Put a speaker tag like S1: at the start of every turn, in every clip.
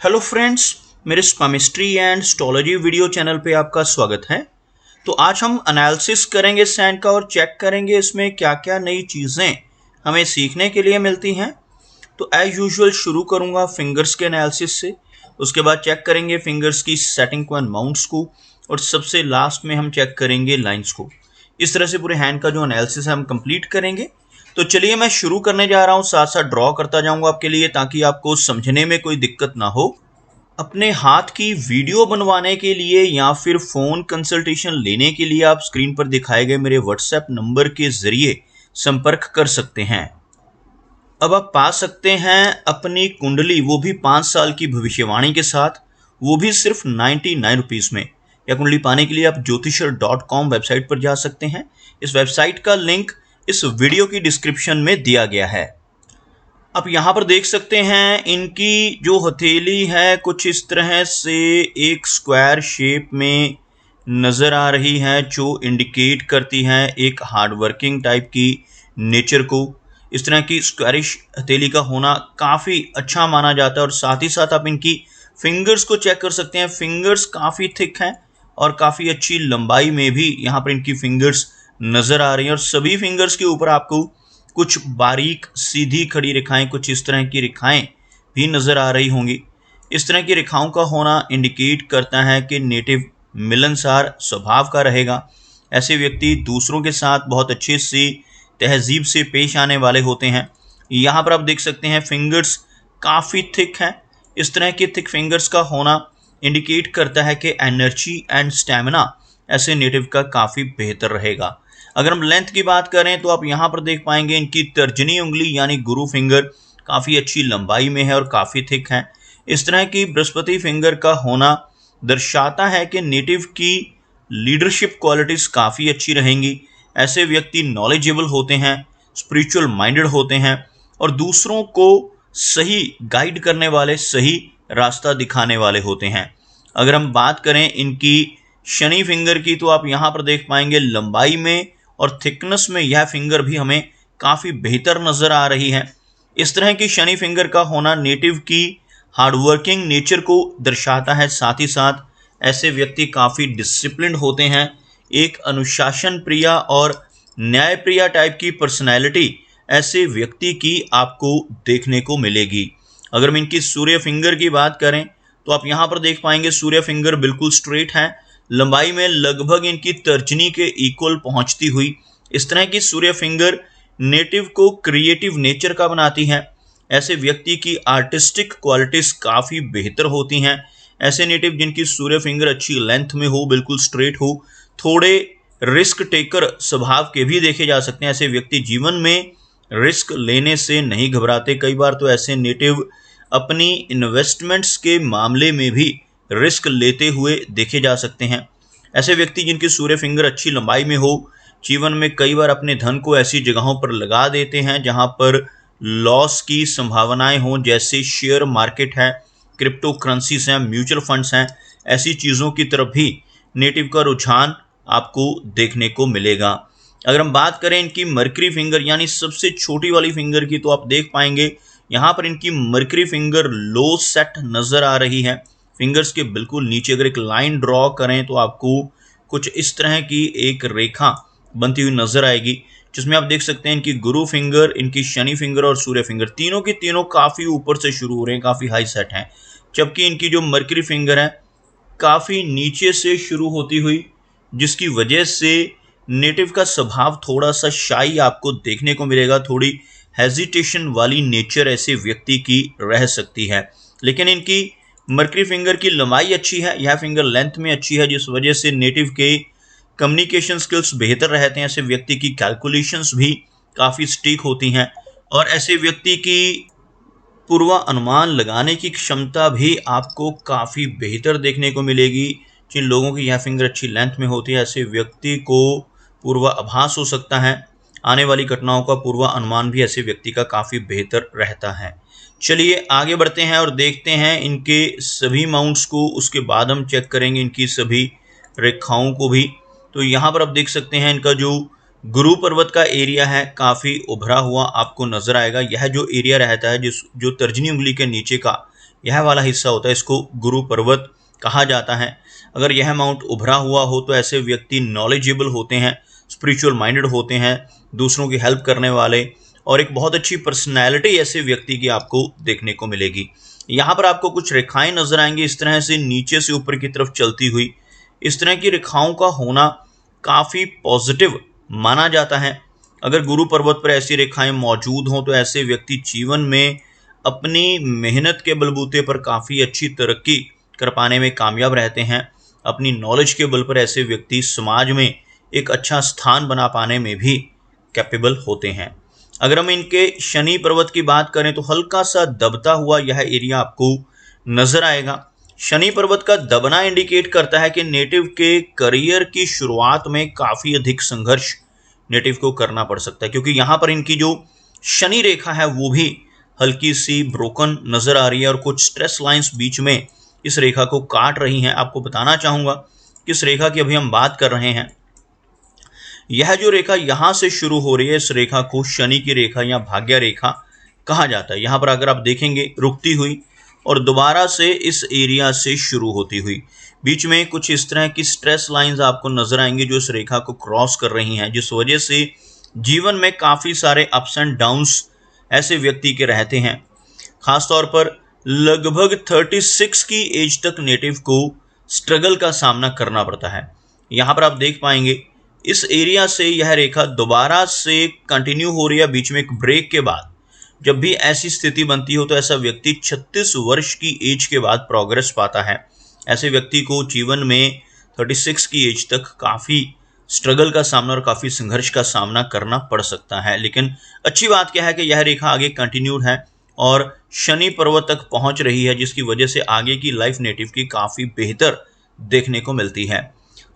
S1: Hello friends, मेरे chemistry and astrology video channel पे आपका स्वागत है। तो आज हम एनालिसिस करेंगे सैंड का और चेक करेंगे इसमें क्या क्या नई चीज़ें हमें सीखने के लिए मिलती हैं। तो एज यूजुअल शुरू करूंगा फिंगर्स के एनालिसिस से, उसके बाद चेक करेंगे फिंगर्स की सेटिंग को एंड माउंट्स को, और सबसे लास्ट में हम चेक करेंगे लाइंस को। इस तरह से पूरे हैंड का जो एनालिसिस है हम कंप्लीट करेंगे। तो चलिए मैं शुरू करने जा रहा हूँ, साथ साथ ड्रॉ करता जाऊंगा आपके लिए ताकि आपको समझने में कोई दिक्कत ना हो। अपने हाथ की वीडियो बनवाने के लिए या फिर फ़ोन कंसल्टेशन लेने के लिए आप स्क्रीन पर दिखाए गए मेरे व्हाट्सएप नंबर के ज़रिए संपर्क कर सकते हैं। अब आप पा सकते हैं अपनी कुंडली, वो भी 5 साल की भविष्यवाणी के साथ, वो भी सिर्फ 99 रुपीज़ में। यह कुंडली पाने के लिए आप ज्योतिषर.com वेबसाइट पर जा सकते हैं। इस वेबसाइट का लिंक इस वीडियो की डिस्क्रिप्शन में दिया गया है। आप यहाँ पर देख सकते हैं इनकी जो हथेली है कुछ इस तरह से एक स्क्वायर शेप में नज़र आ रही है, जो इंडिकेट करती है एक हार्डवर्किंग टाइप की नेचर को। इस तरह की स्क्वायरिश हथेली का होना काफ़ी अच्छा माना जाता है। और साथ ही साथ आप इनकी फिंगर्स को चेक कर सकते हैं। फिंगर्स काफ़ी थिक हैं और काफ़ी अच्छी लंबाई में भी यहाँ पर इनकी फिंगर्स नज़र आ रही हैं। और सभी फिंगर्स के ऊपर आपको कुछ बारीक सीधी खड़ी रेखाएं, कुछ इस तरह की रेखाएं भी नज़र आ रही होंगी। इस तरह की रेखाओं का होना इंडिकेट करता है कि नेटिव मिलनसार स्वभाव का रहेगा। ऐसे व्यक्ति दूसरों के साथ बहुत अच्छे से तहजीब से पेश आने वाले होते हैं। यहाँ पर आप देख सकते हैं फिंगर्स काफ़ी थिक हैं। इस तरह के थिक फिंगर्स का होना इंडिकेट करता है कि एनर्जी एंड स्टेमिना ऐसे नेटिव का काफ़ी बेहतर रहेगा। अगर हम लेंथ की बात करें तो आप यहाँ पर देख पाएंगे इनकी तर्जनी उंगली यानी गुरु फिंगर काफ़ी अच्छी लंबाई में है और काफ़ी थिक है। इस तरह की बृहस्पति फिंगर का होना दर्शाता है कि नेटिव की लीडरशिप क्वालिटीज़ काफ़ी अच्छी रहेंगी। ऐसे व्यक्ति नॉलेजेबल होते हैं, स्पिरिचुअल माइंडेड होते हैं और दूसरों को सही गाइड करने वाले, सही रास्ता दिखाने वाले होते हैं। अगर हम बात करें इनकी शनि फिंगर की तो आप यहाँ पर देख पाएंगे लंबाई में और थिकनेस में यह फिंगर भी हमें काफ़ी बेहतर नज़र आ रही है। इस तरह की शनि फिंगर का होना नेटिव की हार्डवर्किंग नेचर को दर्शाता है। साथ ही साथ ऐसे व्यक्ति काफ़ी डिसिप्लिन्ड होते हैं। एक अनुशासन प्रिय और न्याय प्रिय टाइप की पर्सनैलिटी ऐसे व्यक्ति की आपको देखने को मिलेगी। अगर हम इनकी सूर्य फिंगर की बात करें तो आप यहाँ पर देख पाएंगे सूर्य फिंगर बिल्कुल स्ट्रेट है, लंबाई में लगभग इनकी तर्जनी के इक्वल पहुंचती हुई। इस तरह की सूर्य फिंगर नेटिव को क्रिएटिव नेचर का बनाती है। ऐसे व्यक्ति की आर्टिस्टिक क्वालिटीज काफ़ी बेहतर होती हैं। ऐसे नेटिव जिनकी सूर्य फिंगर अच्छी लेंथ में हो, बिल्कुल स्ट्रेट हो, थोड़े रिस्क टेकर स्वभाव के भी देखे जा सकते हैं। ऐसे व्यक्ति जीवन में रिस्क लेने से नहीं घबराते। कई बार तो ऐसे नेटिव अपनी इन्वेस्टमेंट्स के मामले में भी रिस्क लेते हुए देखे जा सकते हैं। ऐसे व्यक्ति जिनकी सूर्य फिंगर अच्छी लंबाई में हो, जीवन में कई बार अपने धन को ऐसी जगहों पर लगा देते हैं जहां पर लॉस की संभावनाएं हों, जैसे शेयर मार्केट है, क्रिप्टो करेंसीज हैं, म्यूचुअल फंड्स हैं। ऐसी चीज़ों की तरफ भी नेटिव का रुझान आपको देखने को मिलेगा। अगर हम बात करें इनकी मर्करी फिंगर यानी सबसे छोटी वाली फिंगर की तो आप देख पाएंगे यहाँ पर इनकी मर्करी फिंगर लो सेट नज़र आ रही है। फिंगर्स के बिल्कुल नीचे अगर एक लाइन ड्रॉ करें तो आपको कुछ इस तरह की एक रेखा बनती हुई नज़र आएगी, जिसमें आप देख सकते हैं इनकी गुरु फिंगर, इनकी शनि फिंगर और सूर्य फिंगर तीनों की तीनों काफ़ी ऊपर से शुरू हो रहे हैं, काफ़ी हाई सेट हैं। जबकि इनकी जो मर्करी फिंगर है काफ़ी नीचे से शुरू होती हुई, जिसकी वजह से नेटिव का स्वभाव थोड़ा सा शाई आपको देखने को मिलेगा। थोड़ी हेजिटेशन वाली नेचर ऐसे व्यक्ति की रह सकती है। लेकिन इनकी मर्करी फिंगर की लंबाई अच्छी है, यह फिंगर लेंथ में अच्छी है, जिस वजह से नेटिव के कम्युनिकेशन स्किल्स बेहतर रहते हैं। ऐसे व्यक्ति की कैलकुलेशंस भी काफ़ी सटीक होती हैं और ऐसे व्यक्ति की पूर्वानुमान लगाने की क्षमता भी आपको काफ़ी बेहतर देखने को मिलेगी। जिन लोगों की यह फिंगर अच्छी लेंथ में होती है, ऐसे व्यक्ति को पूर्वाभास हो सकता है। आने वाली घटनाओं का पूर्वानुमान भी ऐसे व्यक्ति का काफ़ी बेहतर रहता है। चलिए आगे बढ़ते हैं और देखते हैं इनके सभी माउंट्स को। उसके बाद हम चेक करेंगे इनकी सभी रेखाओं को भी। तो यहाँ पर आप देख सकते हैं इनका जो गुरु पर्वत का एरिया है काफ़ी उभरा हुआ आपको नज़र आएगा। यह जो एरिया रहता है जो तर्जनी उंगली के नीचे का, यह वाला हिस्सा होता है, इसको गुरु पर्वत कहा जाता है। अगर यह माउंट उभरा हुआ हो तो ऐसे व्यक्ति नॉलेजेबल होते हैं, स्पिरिचुअल माइंडेड होते हैं, दूसरों की हेल्प करने वाले, और एक बहुत अच्छी पर्सनैलिटी ऐसे व्यक्ति की आपको देखने को मिलेगी। यहाँ पर आपको कुछ रेखाएं नजर आएंगी इस तरह से नीचे से ऊपर की तरफ चलती हुई। इस तरह की रेखाओं का होना काफ़ी पॉजिटिव माना जाता है। अगर गुरु पर्वत पर ऐसी रेखाएं मौजूद हों तो ऐसे व्यक्ति जीवन में अपनी मेहनत के बलबूते पर काफ़ी अच्छी तरक्की कर पाने में कामयाब रहते हैं। अपनी नॉलेज के बल पर ऐसे व्यक्ति समाज में एक अच्छा स्थान बना पाने में भी कैपेबल होते हैं। अगर हम इनके शनि पर्वत की बात करें तो हल्का सा दबता हुआ यह एरिया आपको नजर आएगा। शनि पर्वत का दबना इंडिकेट करता है कि नेटिव के करियर की शुरुआत में काफ़ी अधिक संघर्ष नेटिव को करना पड़ सकता है, क्योंकि यहाँ पर इनकी जो शनि रेखा है वो भी हल्की सी ब्रोकन नजर आ रही है और कुछ स्ट्रेस लाइंस बीच में इस रेखा को काट रही हैं। आपको बताना चाहूँगा किस रेखा की अभी हम बात कर रहे हैं। यह जो रेखा यहाँ से शुरू हो रही है, इस रेखा को शनि की रेखा या भाग्य रेखा कहा जाता है। यहाँ पर अगर आप देखेंगे रुकती हुई और दोबारा से इस एरिया से शुरू होती हुई, बीच में कुछ इस तरह की स्ट्रेस लाइंस आपको नजर आएंगी जो इस रेखा को क्रॉस कर रही हैं, जिस वजह से जीवन में काफ़ी सारे अप्स एंड डाउन्स ऐसे व्यक्ति के रहते हैं। खासतौर पर लगभग 36 की एज तक नेटिव को स्ट्रगल का सामना करना पड़ता है। यहाँ पर आप देख पाएंगे इस एरिया से यह रेखा दोबारा से कंटिन्यू हो रही है बीच में एक ब्रेक के बाद। जब भी ऐसी स्थिति बनती हो तो ऐसा व्यक्ति 36 वर्ष की एज के बाद प्रोग्रेस पाता है। ऐसे व्यक्ति को जीवन में 36 की एज तक काफ़ी स्ट्रगल का सामना और काफ़ी संघर्ष का सामना करना पड़ सकता है। लेकिन अच्छी बात क्या है कि यह रेखा आगे कंटिन्यूड है और शनि पर्वत तक पहुंच रही है, जिसकी वजह से आगे की लाइफ नेटिव की काफ़ी बेहतर देखने को मिलती है।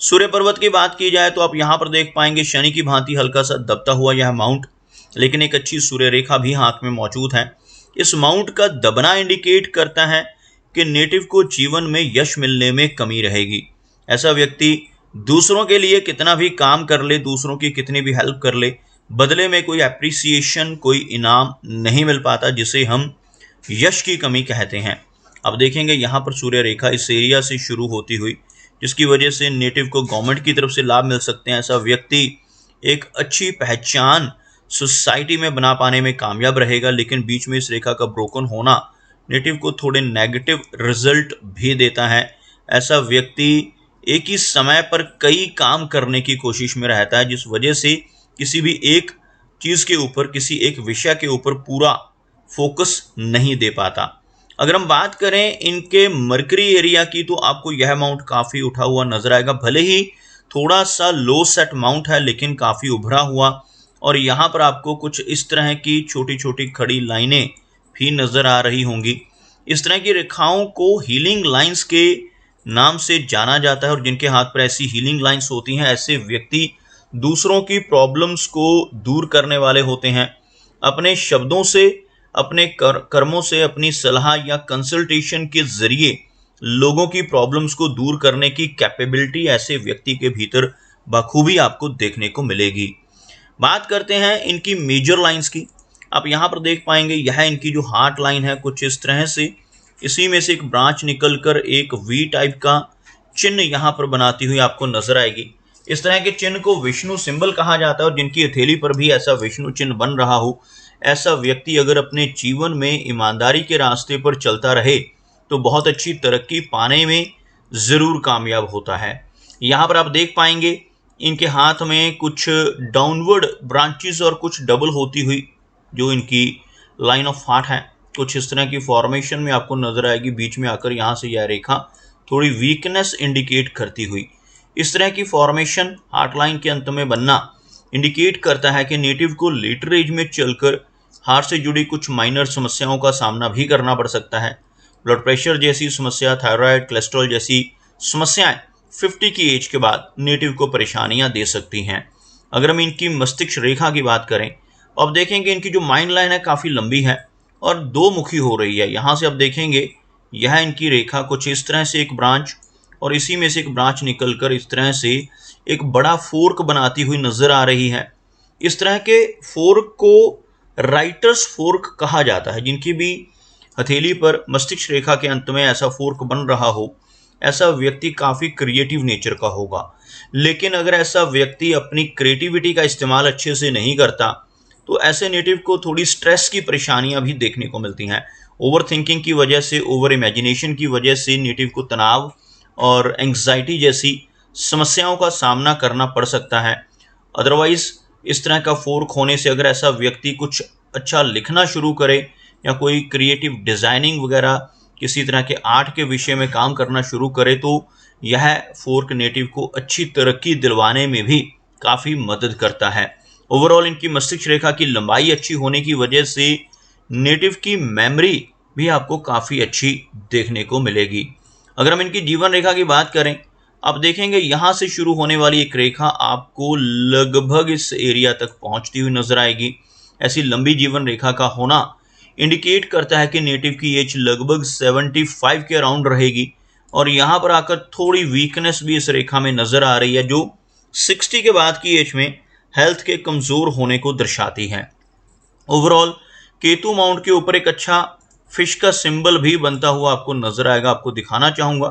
S1: सूर्य पर्वत की बात की जाए तो आप यहाँ पर देख पाएंगे शनि की भांति हल्का सा दबता हुआ यह माउंट, लेकिन एक अच्छी सूर्य रेखा भी हाथ में मौजूद है। इस माउंट का दबना इंडिकेट करता है कि नेटिव को जीवन में यश मिलने में कमी रहेगी। ऐसा व्यक्ति दूसरों के लिए कितना भी काम कर ले, दूसरों की कितनी भी हेल्प कर ले, बदले में कोई एप्रिसिएशन, कोई इनाम नहीं मिल पाता, जिसे हम यश की कमी कहते हैं। अब देखेंगे यहाँ पर सूर्य रेखा इस एरिया से शुरू होती हुई, जिसकी वजह से नेटिव को गवर्नमेंट की तरफ से लाभ मिल सकते हैं। ऐसा व्यक्ति एक अच्छी पहचान सोसाइटी में बना पाने में कामयाब रहेगा, लेकिन बीच में इस रेखा का ब्रोकन होना नेटिव को थोड़े नेगेटिव रिजल्ट भी देता है। ऐसा व्यक्ति एक ही समय पर कई काम करने की कोशिश में रहता है, जिस वजह से किसी भी एक चीज़ के ऊपर, किसी एक विषय के ऊपर पूरा फोकस नहीं दे पाता। अगर हम बात करें इनके मरकरी एरिया की तो आपको यह माउंट काफ़ी उठा हुआ नजर आएगा। भले ही थोड़ा सा लो सेट माउंट है, लेकिन काफ़ी उभरा हुआ, और यहाँ पर आपको कुछ इस तरह की छोटी छोटी खड़ी लाइनें भी नज़र आ रही होंगी। इस तरह की रेखाओं को हीलिंग लाइंस के नाम से जाना जाता है, और जिनके हाथ पर ऐसी हीलिंग लाइंस होती हैं ऐसे व्यक्ति दूसरों की प्रॉब्लम्स को दूर करने वाले होते हैं। अपने शब्दों से, अपने कर्मों से, अपनी सलाह या कंसल्टेशन के जरिए लोगों की प्रॉब्लम्स को दूर करने की कैपेबिलिटी ऐसे व्यक्ति के भीतर बखूबी आपको देखने को मिलेगी। बात करते हैं इनकी मेजर लाइंस की। आप यहाँ पर देख पाएंगे यह इनकी जो हार्ट लाइन है कुछ इस तरह से, इसी में से एक ब्रांच निकलकर एक वी टाइप का चिन्ह यहाँ पर बनाती हुई आपको नजर आएगी। इस तरह के चिन्ह को विष्णु सिंबल कहा जाता है, और जिनकी हथेली पर भी ऐसा विष्णु चिन्ह बन रहा हो, ऐसा व्यक्ति अगर अपने जीवन में ईमानदारी के रास्ते पर चलता रहे तो बहुत अच्छी तरक्की पाने में ज़रूर कामयाब होता है। यहाँ पर आप देख पाएंगे इनके हाथ में कुछ डाउनवर्ड ब्रांचेस और कुछ डबल होती हुई जो इनकी लाइन ऑफ हार्ट है, कुछ इस तरह की फॉर्मेशन में आपको नजर आएगी। बीच में आकर यहाँ से यह रेखा थोड़ी वीकनेस इंडिकेट करती हुई, इस तरह की फॉर्मेशन हार्ट लाइन के अंत में बनना इंडिकेट करता है कि नेटिव को लेटर एज में चलकर हार्ट से जुड़ी कुछ माइनर समस्याओं का सामना भी करना पड़ सकता है। ब्लड प्रेशर जैसी समस्या, थायराइड, कोलेस्ट्रॉल जैसी समस्याएं 50 की एज के बाद नेटिव को परेशानियां दे सकती हैं। अगर हम इनकी मस्तिष्क रेखा की बात करें, अब देखेंगे इनकी जो माइंड लाइन है काफ़ी लंबी है और दो मुखी हो रही है। यहाँ से अब देखेंगे यह इनकी रेखा कुछ इस तरह से एक ब्रांच, और इसी में से एक ब्रांच निकलकर इस तरह से एक बड़ा फोर्क बनाती हुई नजर आ रही है। इस तरह के फोर्क को राइटर्स फोर्क कहा जाता है, जिनकी भी हथेली पर मस्तिष्क रेखा के अंत में ऐसा फोर्क बन रहा हो, ऐसा व्यक्ति काफ़ी क्रिएटिव नेचर का होगा। लेकिन अगर ऐसा व्यक्ति अपनी क्रिएटिविटी का इस्तेमाल अच्छे से नहीं करता तो ऐसे नेटिव को थोड़ी स्ट्रेस की परेशानियां भी देखने को मिलती हैं। ओवर थिंकिंग की वजह से, ओवर इमेजिनेशन की वजह से नेटिव को तनाव और एंग्जाइटी जैसी समस्याओं का सामना करना पड़ सकता है। अदरवाइज इस तरह का फोर्क होने से अगर ऐसा व्यक्ति कुछ अच्छा लिखना शुरू करे या कोई क्रिएटिव डिज़ाइनिंग वगैरह किसी तरह के आर्ट के विषय में काम करना शुरू करे तो यह फोर्क नेटिव को अच्छी तरक्की दिलवाने में भी काफ़ी मदद करता है। ओवरऑल इनकी मस्तिष्क रेखा की लंबाई अच्छी होने की वजह से नेटिव की मेमोरी भी आपको काफ़ी अच्छी देखने को मिलेगी। अगर हम इनकी जीवन रेखा की बात करें, आप देखेंगे यहाँ से शुरू होने वाली एक रेखा आपको लगभग इस एरिया तक पहुँचती हुई नजर आएगी। ऐसी लंबी जीवन रेखा का होना इंडिकेट करता है कि नेटिव की एज लगभग 75 के अराउंड रहेगी और यहाँ पर आकर थोड़ी वीकनेस भी इस रेखा में नजर आ रही है, जो 60 के बाद की एज में हेल्थ के कमज़ोर होने को दर्शाती है। ओवरऑल केतु माउंट के ऊपर एक अच्छा फिश का सिंबल भी बनता हुआ आपको नजर आएगा। आपको दिखाना चाहूँगा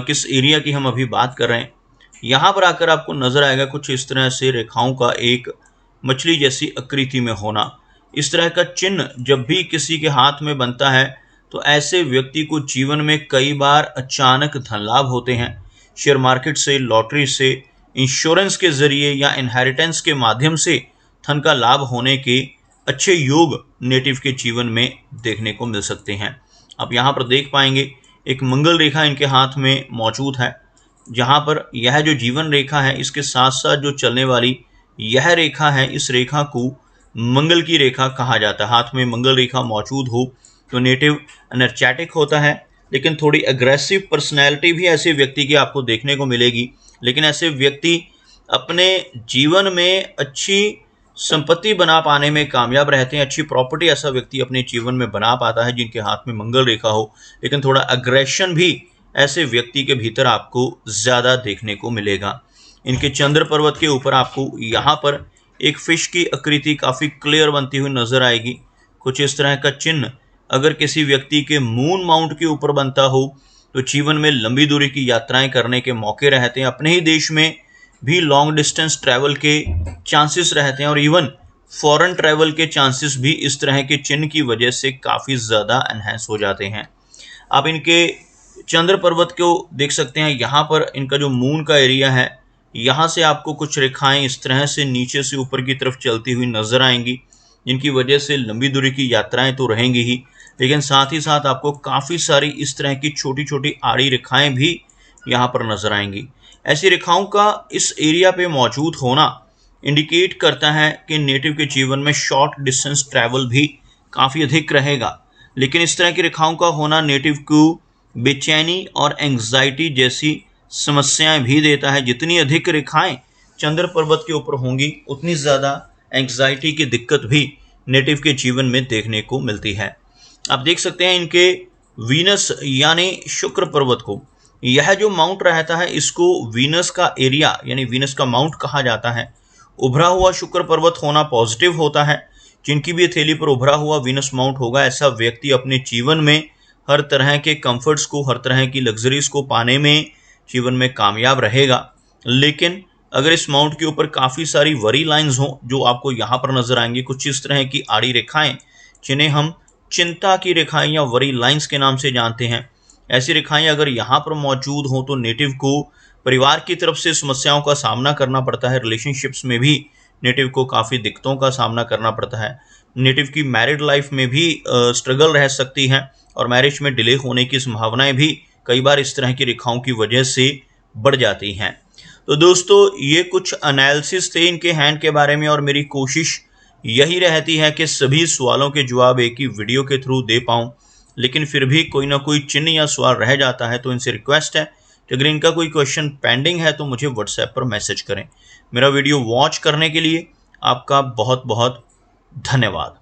S1: किस एरिया की हम अभी बात कर रहे हैं। यहाँ पर आकर आपको नजर आएगा कुछ इस तरह से रेखाओं का एक मछली जैसी आकृति में होना। इस तरह का चिन्ह जब भी किसी के हाथ में बनता है तो ऐसे व्यक्ति को जीवन में कई बार अचानक धन लाभ होते हैं। शेयर मार्केट से, लॉटरी से, इंश्योरेंस के जरिए या इनहेरिटेंस के माध्यम से धन का लाभ होने के अच्छे योग नेटिव के जीवन में देखने को मिल सकते हैं। आप यहाँ पर देख पाएंगे एक मंगल रेखा इनके हाथ में मौजूद है, जहाँ पर यह जो जीवन रेखा है इसके साथ साथ जो चलने वाली यह रेखा है, इस रेखा को मंगल की रेखा कहा जाता है। हाथ में मंगल रेखा मौजूद हो तो नेटिव एनर्जेटिक होता है, लेकिन थोड़ी अग्रेसिव पर्सनैलिटी भी ऐसे व्यक्ति की आपको देखने को मिलेगी। लेकिन ऐसे व्यक्ति अपने जीवन में अच्छी संपत्ति बना पाने में कामयाब रहते हैं। अच्छी प्रॉपर्टी ऐसा व्यक्ति अपने जीवन में बना पाता है जिनके हाथ में मंगल रेखा हो। लेकिन थोड़ा अग्रेशन भी ऐसे व्यक्ति के भीतर आपको ज़्यादा देखने को मिलेगा। इनके चंद्र पर्वत के ऊपर आपको यहाँ पर एक फिश की आकृति काफ़ी क्लियर बनती हुई नजर आएगी। कुछ इस तरह का चिन्ह अगर किसी व्यक्ति के मून माउंट के ऊपर बनता हो तो जीवन में लंबी दूरी की यात्राएं करने के मौके रहते हैं। अपने ही देश में भी लॉन्ग डिस्टेंस ट्रैवल के चांसेस रहते हैं और इवन फॉरेन ट्रैवल के चांसेस भी इस तरह के चिन्ह की वजह से काफ़ी ज़्यादा एनहेंस हो जाते हैं। आप इनके चंद्र पर्वत को देख सकते हैं। यहाँ पर इनका जो मून का एरिया है, यहाँ से आपको कुछ रेखाएं इस तरह से नीचे से ऊपर की तरफ चलती हुई नजर आएंगी, जिनकी वजह से लंबी दूरी की यात्राएं तो रहेंगी ही, लेकिन साथ ही साथ आपको काफ़ी सारी इस तरह की छोटी छोटी आड़ी रेखाएं भी यहाँ पर नजर आएंगी। ऐसी रेखाओं का इस एरिया पे मौजूद होना इंडिकेट करता है कि नेटिव के जीवन में शॉर्ट डिस्टेंस ट्रैवल भी काफ़ी अधिक रहेगा। लेकिन इस तरह की रेखाओं का होना नेटिव को बेचैनी और एंग्जाइटी जैसी समस्याएं भी देता है। जितनी अधिक रेखाएं चंद्र पर्वत के ऊपर होंगी उतनी ज़्यादा एंग्जाइटी की दिक्कत भी नेटिव के जीवन में देखने को मिलती है। आप देख सकते हैं इनके वीनस यानी शुक्र पर्वत को, यह जो माउंट रहता है इसको वीनस का एरिया यानी वीनस का माउंट कहा जाता है। उभरा हुआ शुक्र पर्वत होना पॉजिटिव होता है। जिनकी भी हथेली पर उभरा हुआ वीनस माउंट होगा, ऐसा व्यक्ति अपने जीवन में हर तरह के कंफर्ट्स को, हर तरह की लग्जरीज को पाने में जीवन में कामयाब रहेगा। लेकिन अगर इस माउंट के ऊपर काफ़ी सारी वरी लाइंस हों, जो आपको यहाँ पर नजर आएंगी, कुछ इस तरह की आड़ी रेखाएं जिन्हें हम चिंता की रेखाएं या वरी लाइंस के नाम से जानते हैं, ऐसी रेखाएं अगर यहाँ पर मौजूद हों तो नेटिव को परिवार की तरफ से समस्याओं का सामना करना पड़ता है। रिलेशनशिप्स में भी नेटिव को काफ़ी दिक्कतों का सामना करना पड़ता है। नेटिव की मैरिड लाइफ में भी स्ट्रगल रह सकती है और मैरिज में डिले होने की संभावनाएं भी कई बार इस तरह की रेखाओं की वजह से बढ़ जाती हैं। तो दोस्तों, ये कुछ एनालिसिस थे इनके हैंड के बारे में और मेरी कोशिश यही रहती है कि सभी सवालों के जवाब एक ही वीडियो के थ्रू दे पाऊँ। लेकिन फिर भी कोई ना कोई चिन्ह या सवाल रह जाता है, तो इनसे रिक्वेस्ट है कि अगर इनका कोई क्वेश्चन पेंडिंग है तो मुझे व्हाट्सएप पर मैसेज करें। मेरा वीडियो वॉच करने के लिए आपका बहुत बहुत धन्यवाद।